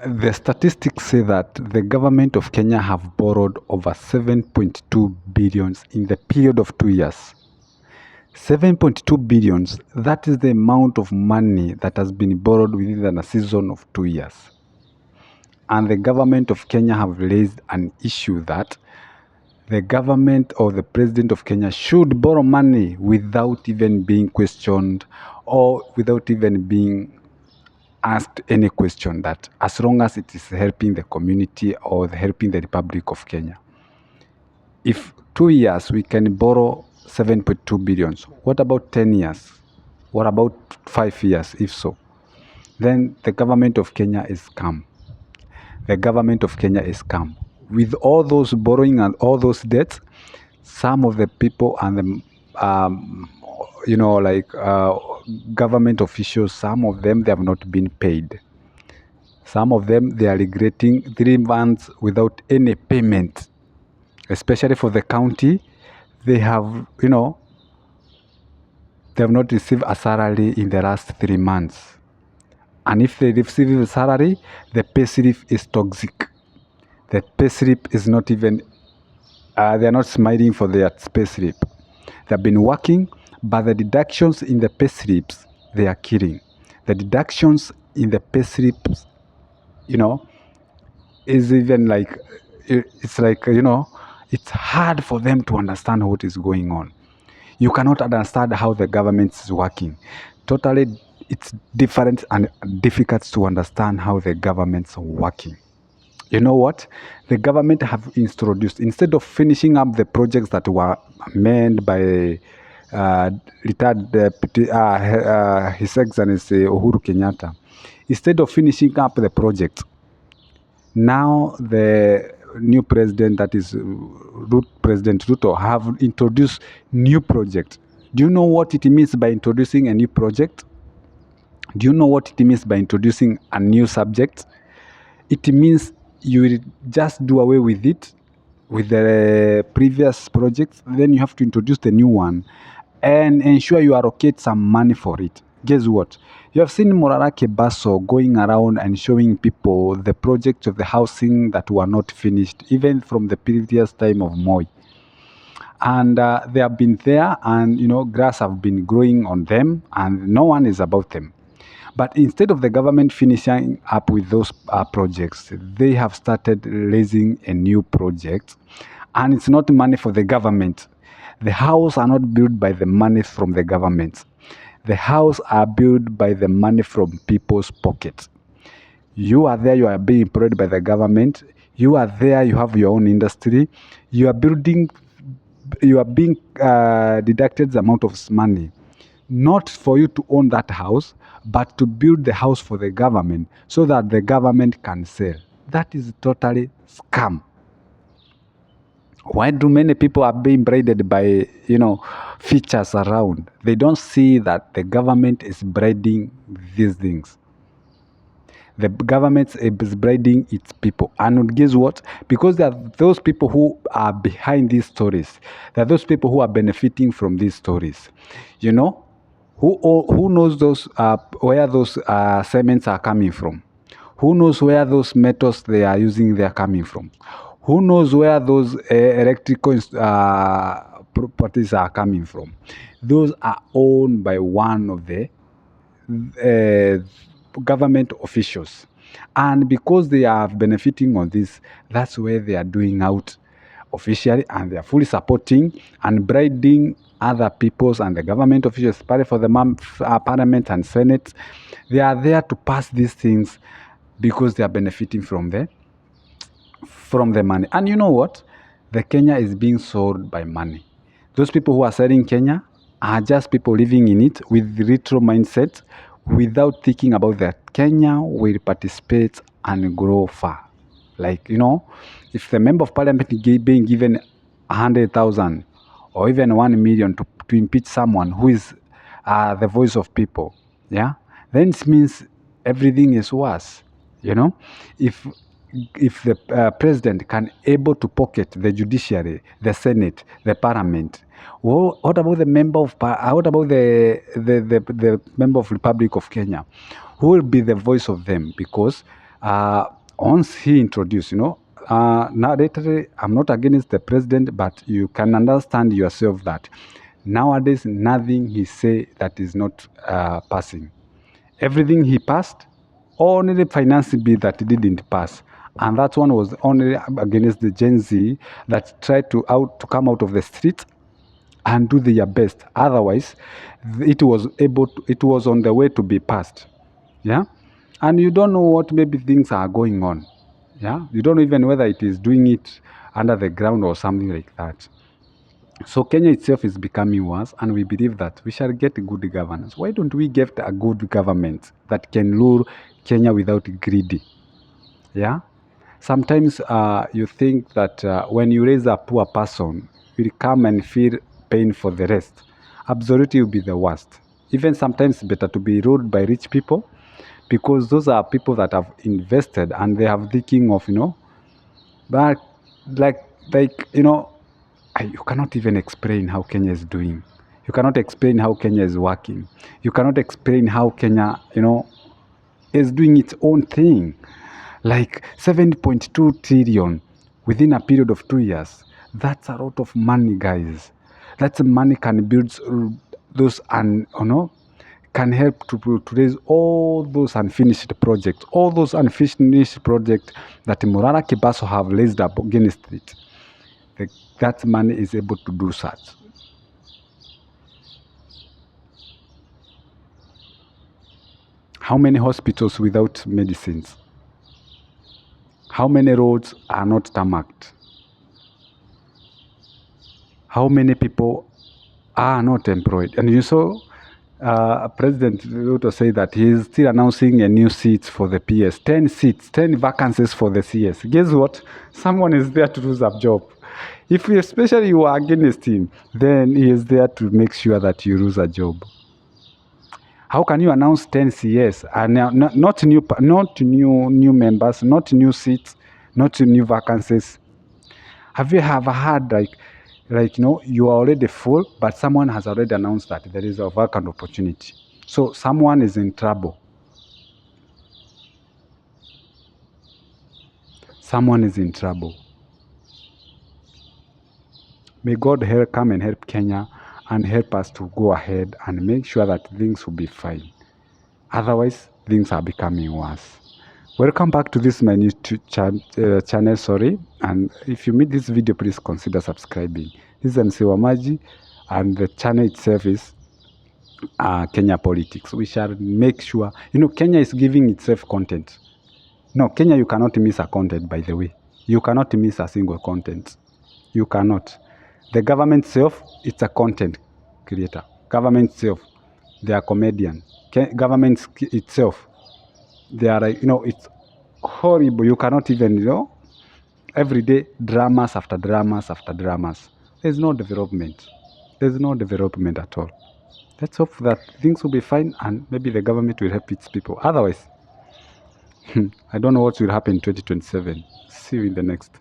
The statistics say that the government of Kenya have borrowed over 7.2 billions in the period of 2 years. 7.2 billions, that is the amount of money that has been borrowed within a season of 2 years. And the government of Kenya have raised an issue that the government or the president of Kenya should borrow money without even being questioned or without even being asked any question, that as long as it is helping the community or helping the Republic of Kenya. If 2 years we can borrow 7.2 billions, what about 10 years? What about 5 years, if so? Then the government of Kenya is calm. The government of Kenya is calm. With all those borrowing and all those debts, some of the people and the government officials, some of them, they have not been paid. Some of them, they are regretting 3 months without any payment, especially for the county. They have, they have not received a salary in the last 3 months. And if they receive a salary, the pay slip is toxic. The pay slip is not even, they are not smiling for their pay slip. They have been working, but the deductions in the pay slips, they are killing. The deductions in the pay slips, is even like, it's like, it's hard for them to understand what is going on. You cannot understand how the government is working. Totally, it's different and difficult to understand how the government's working. You know what? The government have introduced, instead of finishing up the projects that were made by retired His Excellency Uhuru Kenyatta, instead of finishing up the project, now the new president, that is President Ruto, have introduced new project. Do you know what it means by introducing a new project? Do you know what it means by introducing a new subject? It means you will just do away with it, with the previous projects, then you have to introduce the new one and ensure you allocate some money for it. Guess what? You have seen Morara Kebaso going around and showing people the projects of the housing that were not finished, even from the previous time of Moi. And they have been there, and grass have been growing on them, and no one is about them. But instead of the government finishing up with those projects, they have started raising a new project, and it's not money for the government. The house are not built by the money from the government. The house are built by the money from people's pockets. You are there, you are being employed by the government. You are there, you have your own industry. You are building, you are being deducted the amount of money, not for you to own that house, but to build the house for the government so that the government can sell. That is totally scam. Why do many people are being braided by, features around? They don't see that the government is braiding these things. The government is braiding its people. And guess what? Because there are those people who are behind these stories. There are those people who are benefiting from these stories. Who knows those where those cements are coming from? Who knows where those metals they are using they are coming from? Who knows where those electrical properties are coming from? Those are owned by one of the government officials. And because they are benefiting on this, that's where they are doing out officially, and they are fully supporting and bribing other peoples and the government officials, especially for the parliament and senate. They are there to pass these things because they are benefiting from the money. And you know what? The Kenya is being sold by money. Those people who are selling Kenya are just people living in it with retro mindset, without thinking about that Kenya will participate and grow far. Like, if the member of parliament being given 100,000 or even 1 million to impeach someone who is the voice of people, then it means everything is worse. If the president can able to pocket the judiciary, the senate, the parliament, what about the member of the member of Republic of Kenya? Who will be the voice of them? Because once he introduced, narratively, I'm not against the president, but you can understand yourself that nowadays nothing he say that is not passing. Everything he passed, only the finance bill that he didn't pass. And that one was only against the Gen Z that tried to come out of the street and do their best. Otherwise, it was on the way to be passed. Yeah, and you don't know what maybe things are going on. Yeah, you don't know even whether it is doing it under the ground or something like that. So Kenya itself is becoming worse, and we believe that we shall get good governance. Why don't we get a good government that can rule Kenya without greedy? Yeah. Sometimes you think that when you raise a poor person, will come and feel pain for the rest. Absolutely, will be the worst. Even sometimes better to be ruled by rich people, because those are people that have invested and they have thinking of, but like you cannot even explain how Kenya is doing. You cannot explain how Kenya is working. You cannot explain how Kenya, is doing its own thing. Like 7.2 trillion within a period of 2 years. That's a lot of money, guys. That money can build those and can help to raise all those unfinished projects, that Murara Kibaso have raised up against it. That money is able to do such. How many hospitals without medicines? How many roads are not tarmacked? How many people are not employed? And you saw President Ruto say that he is still announcing a new seats for the PS. 10 seats, 10 vacancies for the CS. Guess what? Someone is there to lose a job. If especially you are against him, then he is there to make sure that you lose a job. How can you announce 10 CS and not new members, not new seats, not new vacancies? Have you ever had you are already full, but someone has already announced that there is a vacant opportunity. So someone is in trouble. Someone is in trouble. May God come and help Kenya and help us to go ahead and make sure that things will be fine. Otherwise, things are becoming worse. Welcome back to this my new channel, sorry. And if you made this video, please consider subscribing. This is MC Wamaji, and the channel itself is Kenya Politics. We shall make sure, Kenya is giving itself content. No, Kenya, you cannot miss a content, by the way. You cannot miss a single content. You cannot. The government itself, it's a content creator. Government itself, they are comedian. Government itself, they are like, it's horrible. You cannot even, every day, dramas after dramas after dramas. There's no development. There's no development at all. Let's hope that things will be fine and maybe the government will help its people. Otherwise, I don't know what will happen in 2027. See you in the next.